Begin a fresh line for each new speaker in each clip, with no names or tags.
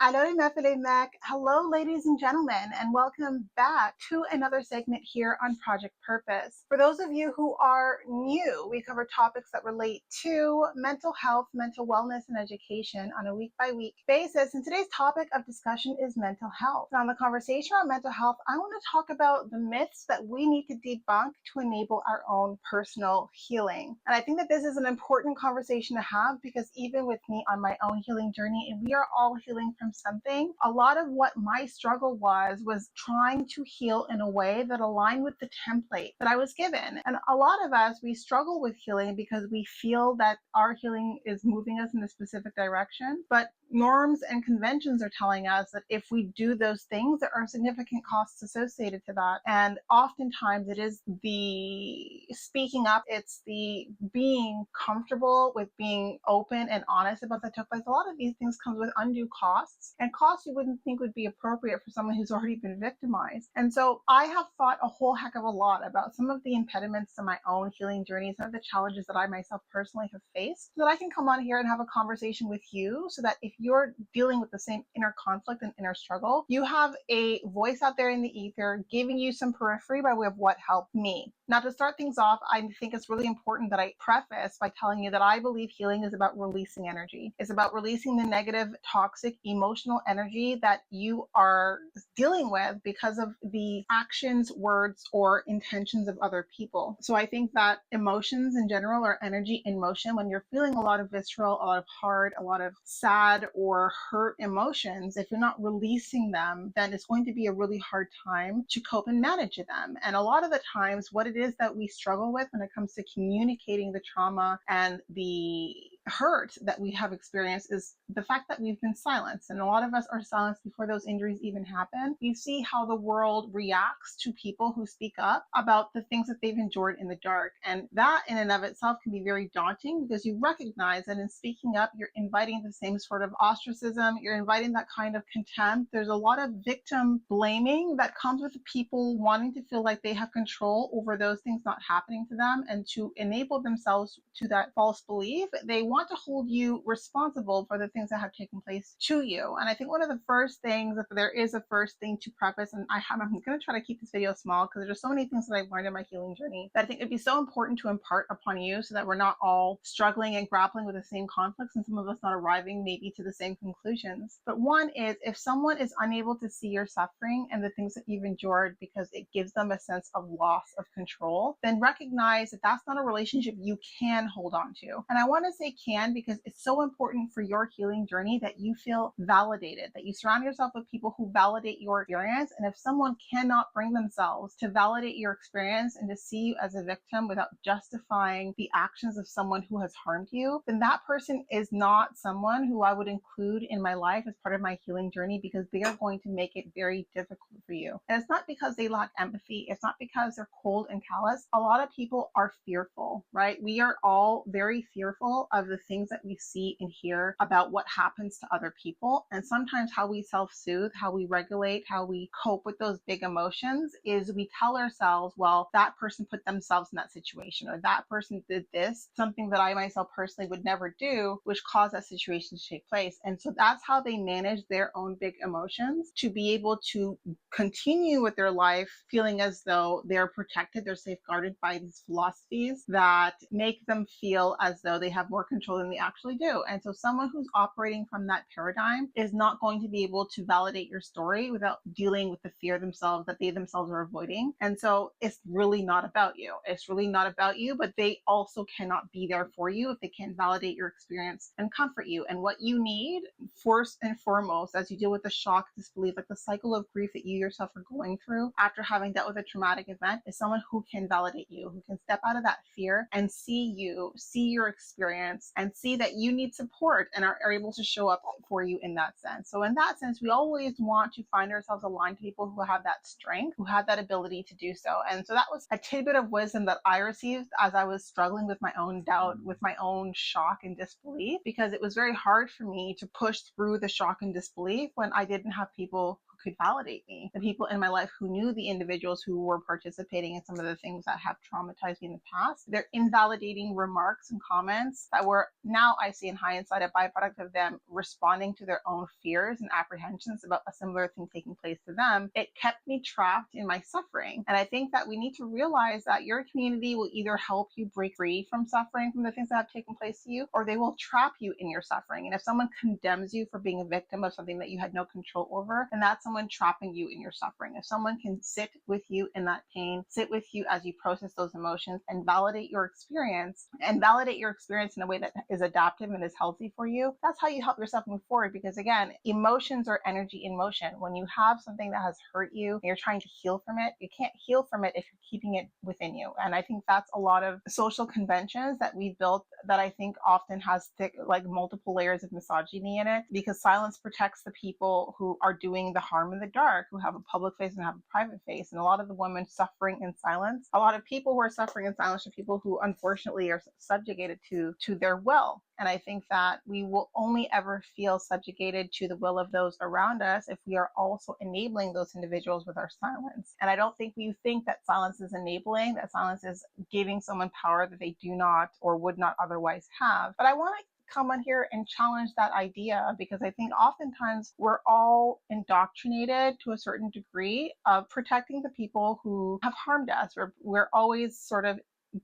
Allô les Mac. Hello, ladies and gentlemen, and welcome back to another segment here on Project Purpose. For those of you who are new, we cover topics that relate to mental health, mental wellness, and education on a week-by-week basis. And today's topic of discussion is mental health. Now, in the conversation on mental health, I want to talk about the myths that we need to debunk to enable our own personal healing. And I think that this is an important conversation to have because even with me on my own healing journey, and we are all healing from something, a lot of what my struggle was trying to heal in a way that aligned with the template that I was given. And a lot of us, we struggle with healing because we feel that our healing is moving us in a specific direction, but norms and conventions are telling us that if we do those things, there are significant costs associated to that. And oftentimes it is the speaking up, it's the being comfortable with being open and honest about that took place. A lot of these things comes with undue costs, and costs you wouldn't think would be appropriate for someone who's already been victimized. And so I have thought a whole heck of a lot about some of the impediments to my own healing journey, some of the challenges that I myself personally have faced, so that I can come on here and have a conversation with you, so that if you're dealing with the same inner conflict and inner struggle, you have a voice out there in the ether giving you some periphery by way of what helped me. Now, to start things off, I think it's really important that I preface by telling you that I believe healing is about releasing energy. It's about releasing the negative, toxic, emotional energy that you are dealing with because of the actions, words, or intentions of other people. So I think that emotions in general are energy in motion. When you're feeling a lot of visceral, a lot of hard, a lot of sad or hurt emotions, if you're not releasing them, then it's going to be a really hard time to cope and manage them. And a lot of the times, what it is that we struggle with when it comes to communicating the trauma and the hurt that we have experienced is the fact that we've been silenced. And a lot of us are silenced before those injuries even happen. You see how the world reacts to people who speak up about the things that they've endured in the dark. And that in and of itself can be very daunting because you recognize that in speaking up, you're inviting the same sort of ostracism, you're inviting that kind of contempt. There's a lot of victim blaming that comes with people wanting to feel like they have control over those things not happening to them, and to enable themselves to that false belief, they want to hold you responsible for the things that have taken place to you. And I think one of the first things, if there is a first thing to preface, and I'm going to try to keep this video small because there's so many things that I've learned in my healing journey that I think it'd be so important to impart upon you so that we're not all struggling and grappling with the same conflicts, and some of us not arriving maybe to the same conclusions. But one is, if someone is unable to see your suffering and the things that you've endured because it gives them a sense of loss of control, then recognize that that's not a relationship you can hold on to. And I want to say can because it's so important for your healing journey that you feel validated, that you surround yourself with people who validate your experience. And if someone cannot bring themselves to validate your experience and to see you as a victim without justifying the actions of someone who has harmed you, then that person is not someone who I would include in my life as part of my healing journey, because they are going to make it very difficult for you. And it's not because they lack empathy. It's not because they're cold and callous. A lot of people are fearful, right? We are all very fearful of the things that we see and hear about what happens to other people. And sometimes how we self-soothe, how we regulate, how we cope with those big emotions is we tell ourselves, well, that person put themselves in that situation, or that person did this, something that I myself personally would never do, which caused that situation to take place. And so that's how they manage their own big emotions to be able to continue with their life feeling as though they're protected, they're safeguarded by these philosophies that make them feel as though they have more control than they actually do. And so someone who's operating from that paradigm is not going to be able to validate your story without dealing with the fear themselves that they themselves are avoiding. And so it's really not about you. It's really not about you, but they also cannot be there for you if they can't validate your experience and comfort you. And what you need, first and foremost, as you deal with the shock, disbelief, like the cycle of grief that you yourself are going through after having dealt with a traumatic event, is someone who can validate you, who can step out of that fear and see you, see your experience, and see that you need support and are able to show up for you in that sense. So in that sense, we always want to find ourselves aligned to people who have that strength, who have that ability to do so. And so that was a tidbit of wisdom that I received as I was struggling with my own doubt, with my own shock and disbelief, because it was very hard for me to push through the shock and disbelief when I didn't have people who could validate me, the people in my life who knew the individuals who were participating in some of the things that have traumatized me in the past. They're invalidating remarks and comments that were, now I see in hindsight, a byproduct of them responding to their own fears and apprehensions about a similar thing taking place to them. It kept me trapped in my suffering. And I think that we need to realize that your community will either help you break free from suffering from the things that have taken place to you, or they will trap you in your suffering. And if someone condemns you for being a victim of something that you had no control over, then that's someone trapping you in your suffering. If someone can sit with you in that pain, sit with you as you process those emotions, and validate your experience in a way that is adaptive and is healthy for you, that's how you help yourself move forward. Because again, emotions are energy in motion. When you have something that has hurt you and you're trying to heal from it, you can't heal from it if you're keeping it within you. And I think that's a lot of social conventions that we built that I think often has thick, like multiple layers of misogyny in it, because silence protects the people who are doing the harm in the dark, who have a public face and have a private face. And a lot of the women suffering in silence, a lot of people who are suffering in silence are people who unfortunately are subjugated to their will. And I think that we will only ever feel subjugated to the will of those around us if we are also enabling those individuals with our silence. And I don't think we think that silence is enabling, that silence is giving someone power that they do not or would not otherwise have. But I want to come on here and challenge that idea, because I think oftentimes we're all indoctrinated to a certain degree of protecting the people who have harmed us. We're always sort of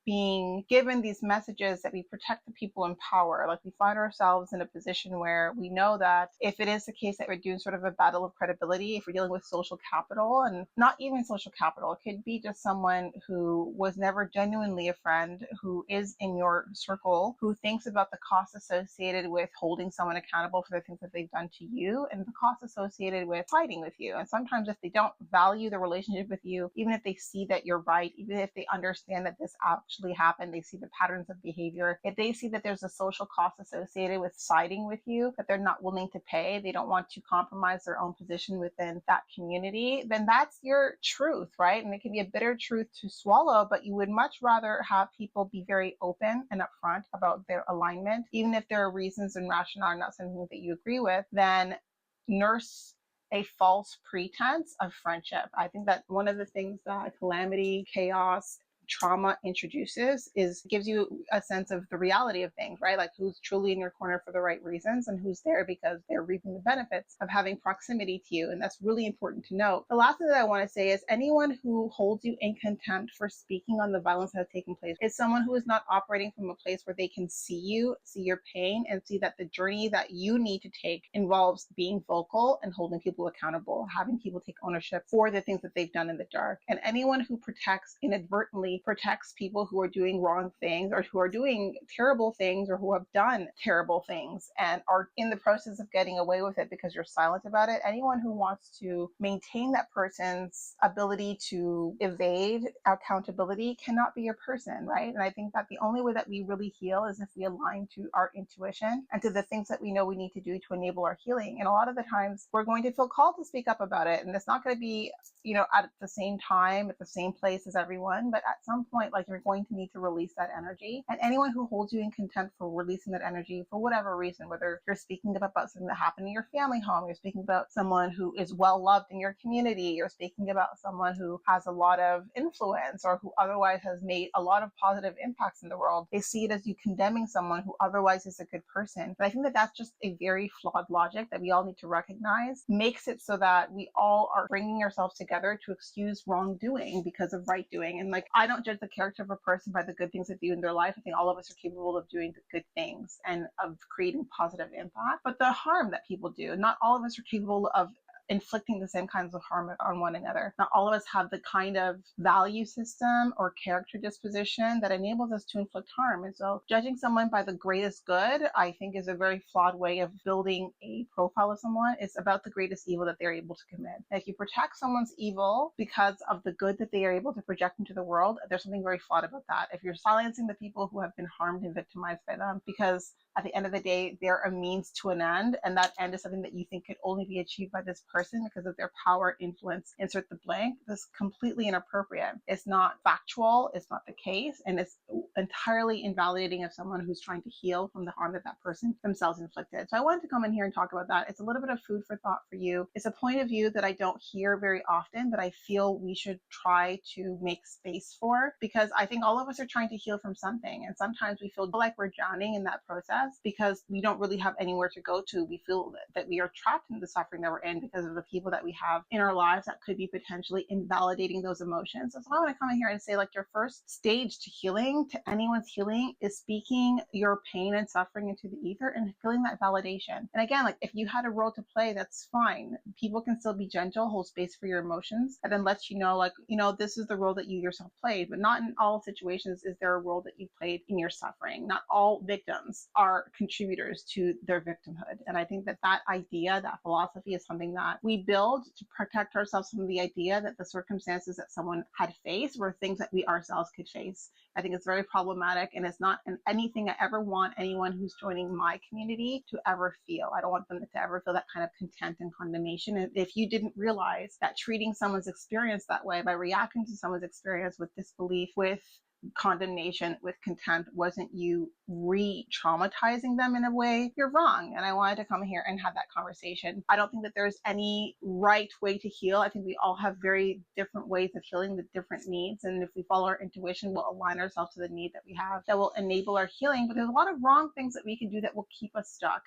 being given these messages that we protect the people in power. Like, we find ourselves in a position where we know that if it is the case that we're doing sort of a battle of credibility, if we're dealing with social capital, and not even social capital, it could be just someone who was never genuinely a friend, who is in your circle, who thinks about the costs associated with holding someone accountable for the things that they've done to you, and the costs associated with fighting with you. And sometimes if they don't value the relationship with you, even if they see that you're right, even if they understand that this actually happened, they see the patterns of behavior, if they see that there's a social cost associated with siding with you that they're not willing to pay, they don't want to compromise their own position within that community, then that's your truth, right? And it can be a bitter truth to swallow, but you would much rather have people be very open and upfront about their alignment, even if there are reasons and rationale not something that you agree with, than nurse a false pretense of friendship. I think that one of the things that calamity, chaos, trauma introduces is gives you a sense of the reality of things, right? Like, who's truly in your corner for the right reasons and who's there because they're reaping the benefits of having proximity to you. And that's really important to note. The last thing that I want to say is anyone who holds you in contempt for speaking on the violence that has taken place is someone who is not operating from a place where they can see you, see your pain, and see that the journey that you need to take involves being vocal and holding people accountable, having people take ownership for the things that they've done in the dark. And anyone who inadvertently protects people who are doing wrong things or who are doing terrible things or who have done terrible things and are in the process of getting away with it because you're silent about it, anyone who wants to maintain that person's ability to evade accountability cannot be your person, right? And I think that the only way that we really heal is if we align to our intuition and to the things that we know we need to do to enable our healing. And a lot of the times we're going to feel called to speak up about it, and it's not going to be, at the same time, at the same place as everyone, but at some point, like, you're going to need to release that energy. And anyone who holds you in contempt for releasing that energy for whatever reason, whether you're speaking about something that happened in your family home, you're speaking about someone who is well loved in your community, you're speaking about someone who has a lot of influence or who otherwise has made a lot of positive impacts in the world, they see it as you condemning someone who otherwise is a good person. And I think that that's just a very flawed logic that we all need to recognize, makes it so that we all are bringing ourselves together to excuse wrongdoing because of right doing. And like, I don't judge the character of a person by the good things they do in their life. I think all of us are capable of doing good things and of creating positive impact. But the harm that people do, not all of us are capable of inflicting the same kinds of harm on one another. Not all of us have the kind of value system or character disposition that enables us to inflict harm. And so judging someone by the greatest good, I think, is a very flawed way of building a profile of someone. It's about the greatest evil that they're able to commit. And if you protect someone's evil because of the good that they are able to project into the world, there's something very flawed about that. If you're silencing the people who have been harmed and victimized by them because at the end of the day, they're a means to an end, and that end is something that you think could only be achieved by this person because of their power, influence, insert the blank. This is completely inappropriate. It's not factual, it's not the case, and it's entirely invalidating of someone who's trying to heal from the harm that that person themselves inflicted. So I wanted to come in here and talk about that. It's a little bit of food for thought for you. It's a point of view that I don't hear very often, but I feel we should try to make space for, because I think all of us are trying to heal from something, and sometimes we feel like we're drowning in that process because we don't really have anywhere to go to. We feel that we are trapped in the suffering that we're in because of the people that we have in our lives that could be potentially invalidating those emotions. So I want to come in here and say, like, your first stage to healing, to anyone's healing, is speaking your pain and suffering into the ether and feeling that validation. And again, like, if you had a role to play, that's fine. People can still be gentle, hold space for your emotions, and then let you know, like, this is the role that you yourself played. But not in all situations is there a role that you played in your suffering. Not all victims are contributors to their victimhood. And I think that that idea, that philosophy, is something that we build to protect ourselves from the idea that the circumstances that someone had faced were things that we ourselves could face. I think it's very problematic, and it's not anything I ever want anyone who's joining my community to ever feel. I don't want them to ever feel that kind of contempt and condemnation. And if you didn't realize that treating someone's experience that way, by reacting to someone's experience with disbelief, with condemnation, with contempt, wasn't you re-traumatizing them in a way, you're wrong. And I wanted to come here and have that conversation. I don't think that there's any right way to heal. I think we all have very different ways of healing with different needs. And if we follow our intuition, we'll align ourselves to the need that we have that will enable our healing. But there's a lot of wrong things that we can do that will keep us stuck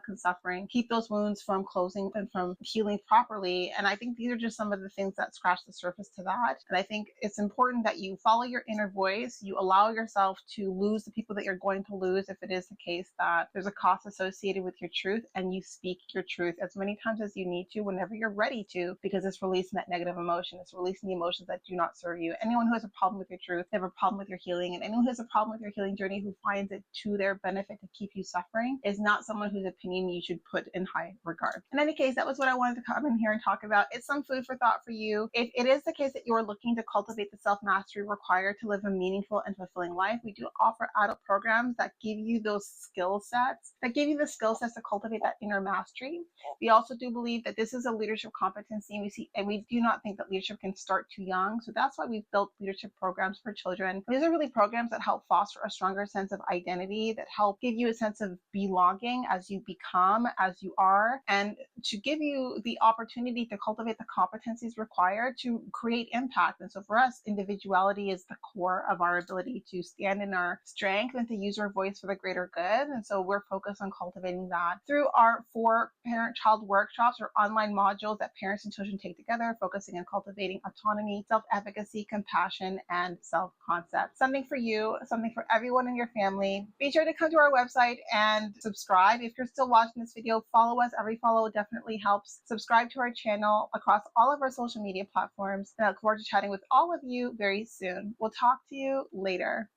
in suffering, keep those wounds from closing and from healing properly. And I think these are just some of the things that scratch the surface to that. And I think it's important that you follow your inner voice. You allow yourself to lose the people that you're going to lose if it is the case that there's a cost associated with your truth, and you speak your truth as many times as you need to whenever you're ready to, because it's releasing that negative emotion. It's releasing the emotions that do not serve you. Anyone who has a problem with your truth, they have a problem with your healing, and anyone who has a problem with your healing journey who finds it to their benefit to keep you suffering is not someone whose opinion you should put in high regard. In any case, that was what I wanted to come in here and talk about. It's some food for thought for you. If it is the case that you're looking to cultivate the self-mastery required to live a meaningful and fulfilling life, we do offer adult programs that give you those skill sets, that give you the skill sets to cultivate that inner mastery. We also do believe that this is a leadership competency, and we do not think that leadership can start too young. So that's why we've built leadership programs for children. These are really programs that help foster a stronger sense of identity, that help give you a sense of belonging as you become, as you are, and to give you the opportunity to cultivate the competencies required to create impact. And so for us, individuality is the core of our ability to stand in our strength and to use our voice for the greater good. And so we're focused on cultivating that through our 4 parent-child workshops or online modules that parents and children take together, focusing on cultivating autonomy, self-efficacy, compassion, and self-concept. Something for you, something for everyone in your family. Be sure to come to our website and subscribe. If you're still watching this video, follow us. Every follow definitely helps. Subscribe to our channel across all of our social media platforms. And I look forward to chatting with all of you very soon. We'll talk to you later.